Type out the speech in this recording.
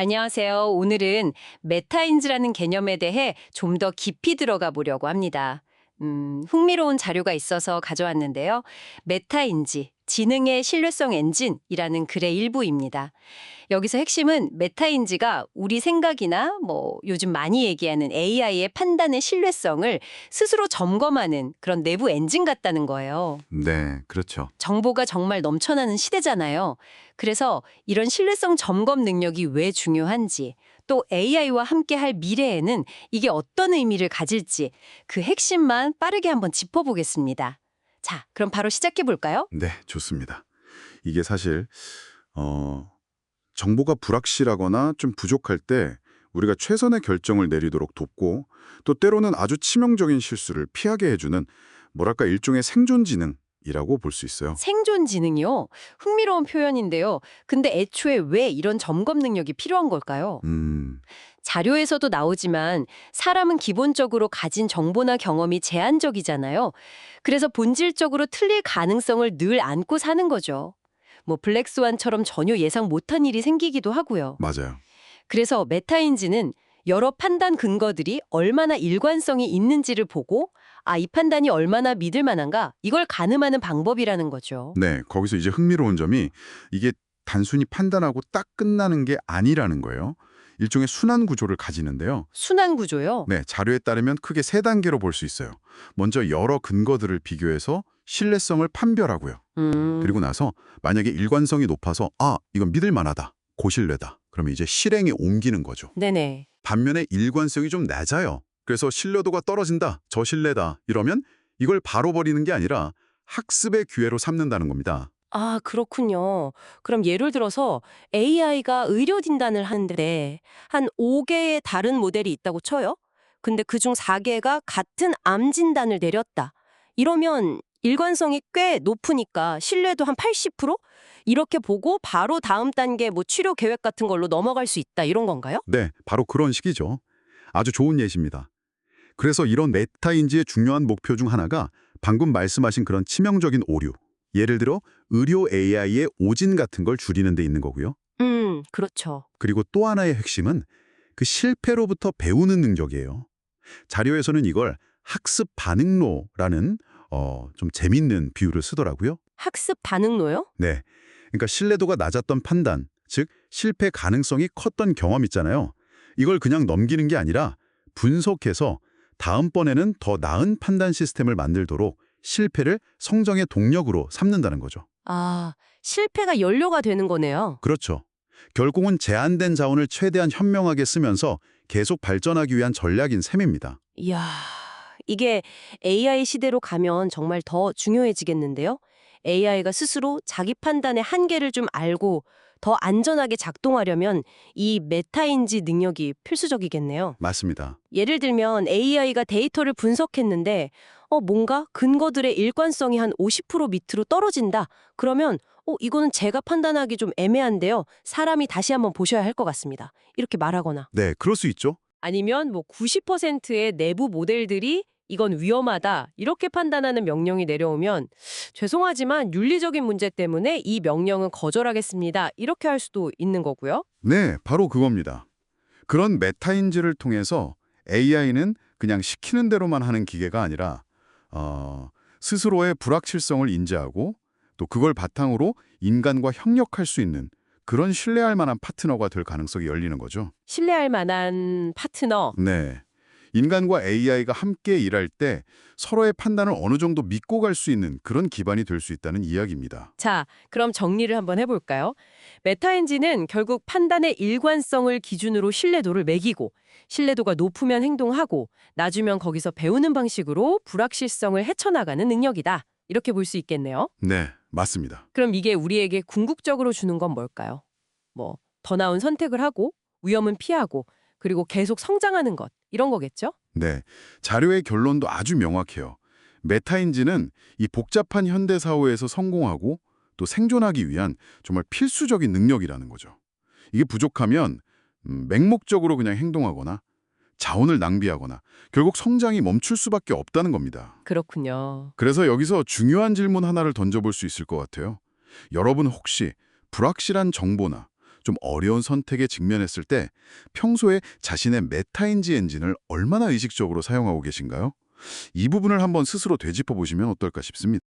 안녕하세요. 오늘은 메타인지라는 개념에 대해 좀 더 깊이 들어가 보려고 합니다. 흥미로운 자료가 있어서 가져왔는데요. 메타인지, 지능의 신뢰성 엔진이라는 글의 일부입니다. 여기서 핵심은 메타인지가 우리 생각이나 요즘 많이 얘기하는 AI의 판단의 신뢰성을 스스로 점검하는 그런 내부 엔진 같다는 거예요. 네, 그렇죠. 정보가 정말 넘쳐나는 시대잖아요. 그래서 이런 신뢰성 점검 능력이 왜 중요한지, 또 AI와 함께 할 미래에는 이게 어떤 의미를 가질지 그 핵심만 빠르게 한번 짚어보겠습니다. 자, 그럼 바로 시작해 볼까요? 네, 좋습니다. 이게 사실 어, 정보가 불확실하거나 좀 부족할 때 우리가 최선의 결정을 내리도록 돕고 또 때로는 아주 치명적인 실수를 피하게 해주는 뭐랄까 일종의 생존 지능이라고 볼 수 있어요. 생존 지능이요? 흥미로운 표현인데요. 근데 애초에 왜 이런 점검 능력이 필요한 걸까요? 음, 자료에서도 나오지만 사람은 기본적으로 가진 정보나 경험이 제한적이잖아요. 그래서 본질적으로 틀릴 가능성을 늘 안고 사는 거죠. 블랙스완처럼 전혀 예상 못한 일이 생기기도 하고요. 맞아요. 그래서 메타인지는 여러 판단 근거들이 얼마나 일관성이 있는지를 보고 이 판단이 얼마나 믿을 만한가 이걸 가늠하는 방법이라는 거죠. 네, 거기서 이제 흥미로운 점이 이게 단순히 판단하고 딱 끝나는 게 아니라는 거예요. 일종의 순환 구조를 가지는데요. 순환 구조요. 네, 자료에 따르면 크게 세 단계로 볼 수 있어요. 먼저 여러 근거들을 비교해서 신뢰성을 판별하고요. 그리고 나서 만약에 일관성이 높아서 이건 믿을 만하다, 고신뢰다. 그러면 이제 실행에 옮기는 거죠. 네네. 반면에 일관성이 좀 낮아요. 그래서 신뢰도가 떨어진다, 저신뢰다 이러면 이걸 바로 버리는 게 아니라 학습의 기회로 삼는다는 겁니다. 아, 그렇군요. 그럼 예를 들어서 AI가 의료 진단을 하는데 한 5개의 다른 모델이 있다고 쳐요. 근데 그중 4개가 같은 암 진단을 내렸다. 이러면 일관성이 꽤 높으니까 신뢰도 한 80%? 이렇게 보고 바로 다음 단계 치료 계획 같은 걸로 넘어갈 수 있다. 이런 건가요? 네, 바로 그런 식이죠. 아주 좋은 예시입니다. 그래서 이런 메타인지의 중요한 목표 중 하나가 방금 말씀하신 그런 치명적인 오류, 예를 들어 의료 AI의 오진 같은 걸 줄이는 데 있는 거고요. 그렇죠. 그리고 또 하나의 핵심은 그 실패로부터 배우는 능력이에요. 자료에서는 이걸 학습 반응로라는 좀 재밌는 비유를 쓰더라고요. 학습 반응로요? 네, 그러니까 신뢰도가 낮았던 판단, 즉 실패 가능성이 컸던 경험 있잖아요. 이걸 그냥 넘기는 게 아니라 분석해서 다음번에는 더 나은 판단 시스템을 만들도록 실패를 성장의 동력으로 삼는다는 거죠. 아, 실패가 연료가 되는 거네요. 그렇죠. 결국은 제한된 자원을 최대한 현명하게 쓰면서 계속 발전하기 위한 전략인 셈입니다. 이야, 이게 AI 시대로 가면 정말 더 중요해지겠는데요? AI가 스스로 자기 판단의 한계를 좀 알고 더 안전하게 작동하려면 이 메타인지 능력이 필수적이겠네요. 맞습니다. 예를 들면 AI가 데이터를 분석했는데 뭔가 근거들의 일관성이 한 50% 밑으로 떨어진다. 그러면 이거는 제가 판단하기 좀 애매한데요. 사람이 다시 한번 보셔야 할 것 같습니다. 이렇게 말하거나. 네, 그럴 수 있죠. 아니면 90%의 내부 모델들이 이건 위험하다 이렇게 판단하는 명령이 내려오면 죄송하지만 윤리적인 문제 때문에 이 명령은 거절하겠습니다. 이렇게 할 수도 있는 거고요. 네, 바로 그겁니다. 그런 메타인지를 통해서 AI는 그냥 시키는 대로만 하는 기계가 아니라 스스로의 불확실성을 인지하고 또 그걸 바탕으로 인간과 협력할 수 있는 그런 신뢰할 만한 파트너가 될 가능성이 열리는 거죠. 신뢰할 만한 파트너. 네. 인간과 AI가 함께 일할 때 서로의 판단을 어느 정도 믿고 갈 수 있는 그런 기반이 될 수 있다는 이야기입니다. 자, 그럼 정리를 한번 해볼까요? 메타인지는 결국 판단의 일관성을 기준으로 신뢰도를 매기고 신뢰도가 높으면 행동하고 낮으면 거기서 배우는 방식으로 불확실성을 헤쳐나가는 능력이다. 이렇게 볼 수 있겠네요. 네, 맞습니다. 그럼 이게 우리에게 궁극적으로 주는 건 뭘까요? 더 나은 선택을 하고 위험은 피하고 그리고 계속 성장하는 것 이런 거겠죠? 네, 자료의 결론도 아주 명확해요. 메타인지는 이 복잡한 현대 사회에서 성공하고 또 생존하기 위한 정말 필수적인 능력이라는 거죠. 이게 부족하면 맹목적으로 그냥 행동하거나 자원을 낭비하거나 결국 성장이 멈출 수밖에 없다는 겁니다. 그렇군요. 그래서 여기서 중요한 질문 하나를 던져볼 수 있을 것 같아요. 여러분 혹시 불확실한 정보나 좀 어려운 선택에 직면했을 때 평소에 자신의 메타인지 엔진을 얼마나 의식적으로 사용하고 계신가요? 이 부분을 한번 스스로 되짚어 보시면 어떨까 싶습니다.